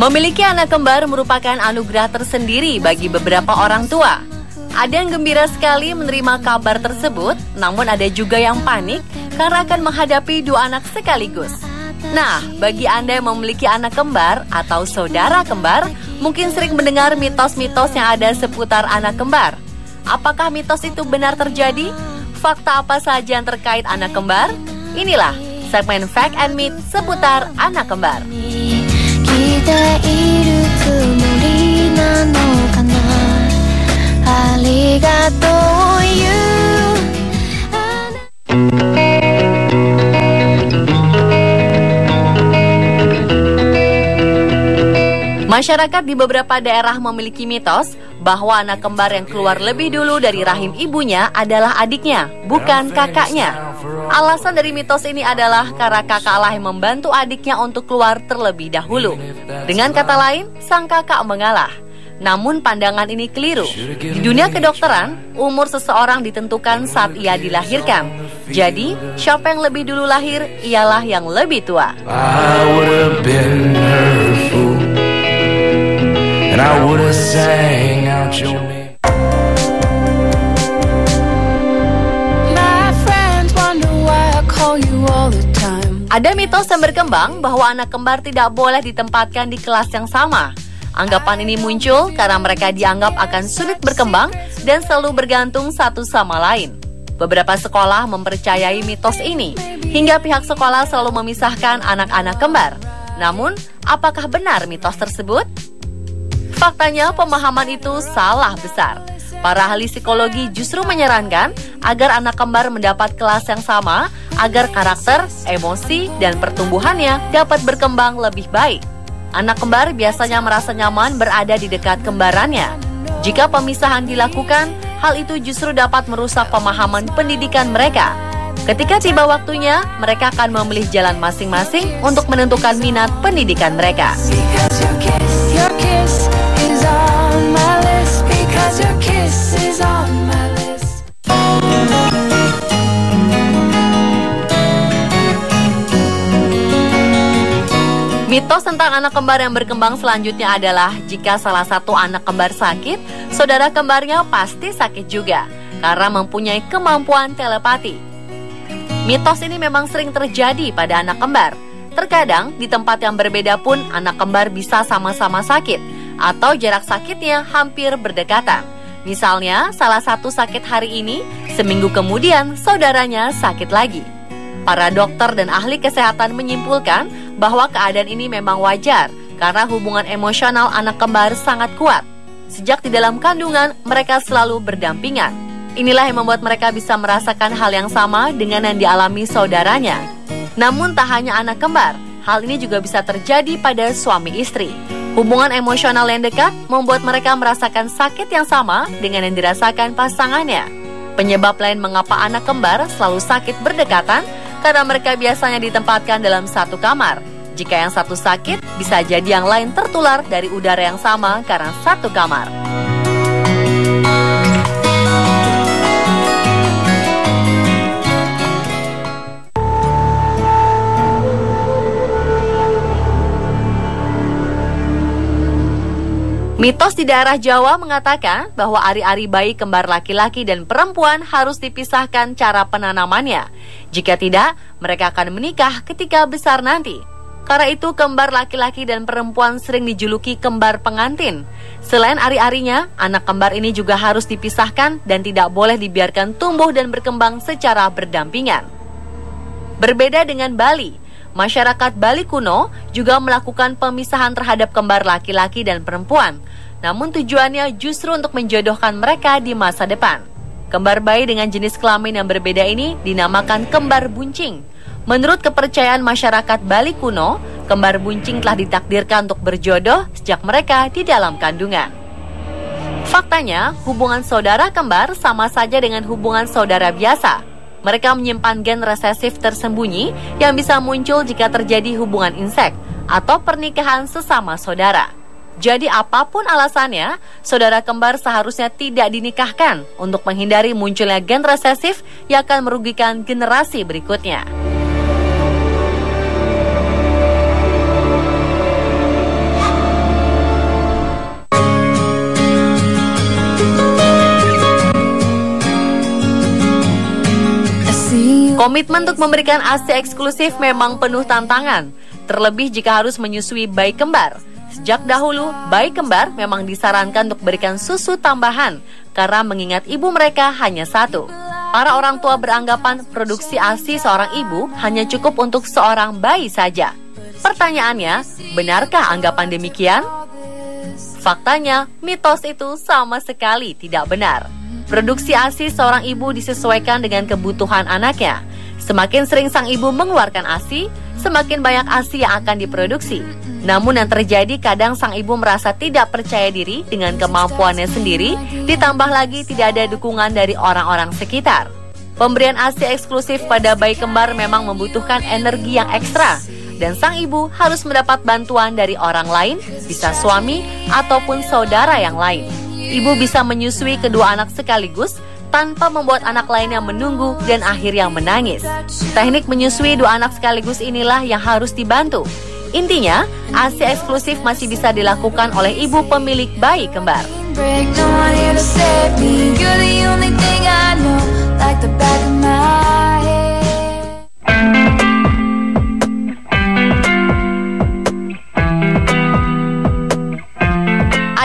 Memiliki anak kembar merupakan anugerah tersendiri bagi beberapa orang tua. Ada yang gembira sekali menerima kabar tersebut, namun ada juga yang panik karena akan menghadapi dua anak sekaligus. Nah, bagi Anda yang memiliki anak kembar atau saudara kembar, mungkin sering mendengar mitos-mitos yang ada seputar anak kembar. Apakah mitos itu benar terjadi? Fakta apa saja yang terkait anak kembar? Inilah segmen Fact and Myth seputar anak kembar. Masyarakat di beberapa daerah memiliki mitos bahwa anak kembar yang keluar lebih dulu dari rahim ibunya adalah adiknya, bukan kakaknya. Alasan dari mitos ini adalah karena kakaklah yang membantu adiknya untuk keluar terlebih dahulu. Dengan kata lain, sang kakak mengalah. Namun pandangan ini keliru. Di dunia kedokteran, umur seseorang ditentukan saat ia dilahirkan. Jadi, siapa yang lebih dulu lahir, ialah yang lebih tua. Ada mitos yang berkembang bahwa anak kembar tidak boleh ditempatkan di kelas yang sama. Anggapan ini muncul karena mereka dianggap akan sulit berkembang dan selalu bergantung satu sama lain. Beberapa sekolah mempercayai mitos ini, hingga pihak sekolah selalu memisahkan anak-anak kembar. Namun, apakah benar mitos tersebut? Faktanya, pemahaman itu salah besar. Para ahli psikologi justru menyarankan agar anak kembar mendapat kelas yang sama agar karakter, emosi, dan pertumbuhannya dapat berkembang lebih baik. Anak kembar biasanya merasa nyaman berada di dekat kembarannya. Jika pemisahan dilakukan, hal itu justru dapat merusak pemahaman pendidikan mereka. Ketika tiba waktunya, mereka akan memilih jalan masing-masing untuk menentukan minat pendidikan mereka. Mitos tentang anak kembar yang berkembang selanjutnya adalah jika salah satu anak kembar sakit, saudara kembarnya pasti sakit juga karena mempunyai kemampuan telepati. Mitos ini memang sering terjadi pada anak kembar. Terkadang di tempat yang berbeda pun anak kembar bisa sama-sama sakit atau jarak sakitnya hampir berdekatan. Misalnya, salah satu sakit hari ini, seminggu kemudian saudaranya sakit lagi. Para dokter dan ahli kesehatan menyimpulkan bahwa keadaan ini memang wajar karena hubungan emosional anak kembar sangat kuat. Sejak di dalam kandungan, mereka selalu berdampingan. Inilah yang membuat mereka bisa merasakan hal yang sama dengan yang dialami saudaranya. Namun tak hanya anak kembar, hal ini juga bisa terjadi pada suami istri. Hubungan emosional yang dekat membuat mereka merasakan sakit yang sama dengan yang dirasakan pasangannya. Penyebab lain mengapa anak kembar selalu sakit berdekatan karena mereka biasanya ditempatkan dalam satu kamar. Jika yang satu sakit, bisa jadi yang lain tertular dari udara yang sama karena satu kamar. Mitos di daerah Jawa mengatakan bahwa ari-ari bayi kembar laki-laki dan perempuan harus dipisahkan cara penanamannya. Jika tidak, mereka akan menikah ketika besar nanti. Karena itu, kembar laki-laki dan perempuan sering dijuluki kembar pengantin. Selain ari-arinya, anak kembar ini juga harus dipisahkan dan tidak boleh dibiarkan tumbuh dan berkembang secara berdampingan. Berbeda dengan Bali, masyarakat Bali kuno juga melakukan pemisahan terhadap kembar laki-laki dan perempuan. Namun tujuannya justru untuk menjodohkan mereka di masa depan. Kembar bayi dengan jenis kelamin yang berbeda ini dinamakan kembar buncing. Menurut kepercayaan masyarakat Bali kuno, kembar buncing telah ditakdirkan untuk berjodoh sejak mereka di dalam kandungan. Faktanya, hubungan saudara kembar sama saja dengan hubungan saudara biasa. Mereka menyimpan gen resesif tersembunyi yang bisa muncul jika terjadi hubungan insek atau pernikahan sesama saudara. Jadi apapun alasannya, saudara kembar seharusnya tidak dinikahkan untuk menghindari munculnya gen resesif yang akan merugikan generasi berikutnya. Komitmen untuk memberikan ASI eksklusif memang penuh tantangan, terlebih jika harus menyusui bayi kembar. Sejak dahulu, bayi kembar memang disarankan untuk berikan susu tambahan karena mengingat ibu mereka hanya satu. Para orang tua beranggapan produksi ASI seorang ibu hanya cukup untuk seorang bayi saja. Pertanyaannya, benarkah anggapan demikian? Faktanya, mitos itu sama sekali tidak benar. Produksi ASI seorang ibu disesuaikan dengan kebutuhan anaknya. Semakin sering sang ibu mengeluarkan ASI, semakin banyak ASI yang akan diproduksi. Namun yang terjadi kadang sang ibu merasa tidak percaya diri dengan kemampuannya sendiri, ditambah lagi tidak ada dukungan dari orang-orang sekitar. Pemberian ASI eksklusif pada bayi kembar memang membutuhkan energi yang ekstra, dan sang ibu harus mendapat bantuan dari orang lain, bisa suami ataupun saudara yang lain. Ibu bisa menyusui kedua anak sekaligus tanpa membuat anak lainnya menunggu dan akhirnya menangis. Teknik menyusui dua anak sekaligus inilah yang harus dibantu. Intinya, ASI eksklusif masih bisa dilakukan oleh ibu pemilik bayi kembar.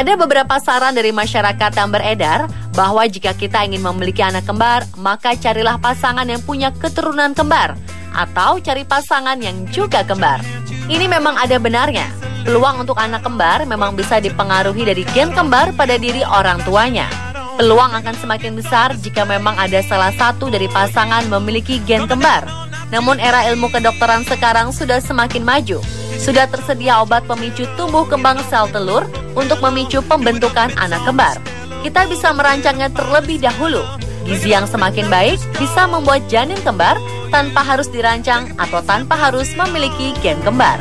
Ada beberapa saran dari masyarakat yang beredar bahwa jika kita ingin memiliki anak kembar, maka carilah pasangan yang punya keturunan kembar atau cari pasangan yang juga kembar. Ini memang ada benarnya. Peluang untuk anak kembar memang bisa dipengaruhi dari gen kembar pada diri orang tuanya. Peluang akan semakin besar jika memang ada salah satu dari pasangan memiliki gen kembar. Namun era ilmu kedokteran sekarang sudah semakin maju. Sudah tersedia obat pemicu tumbuh kembang sel telur untuk memicu pembentukan anak kembar. Kita bisa merancangnya terlebih dahulu. Gizi yang semakin baik bisa membuat janin kembar tanpa harus dirancang atau tanpa harus memiliki gen kembar.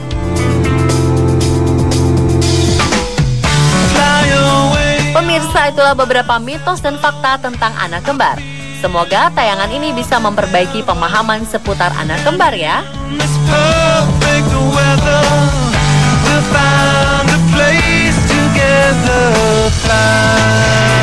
Pemirsa, itulah beberapa mitos dan fakta tentang anak kembar. Semoga tayangan ini bisa memperbaiki pemahaman seputar anak kembar ya. We'll find a place together, fly.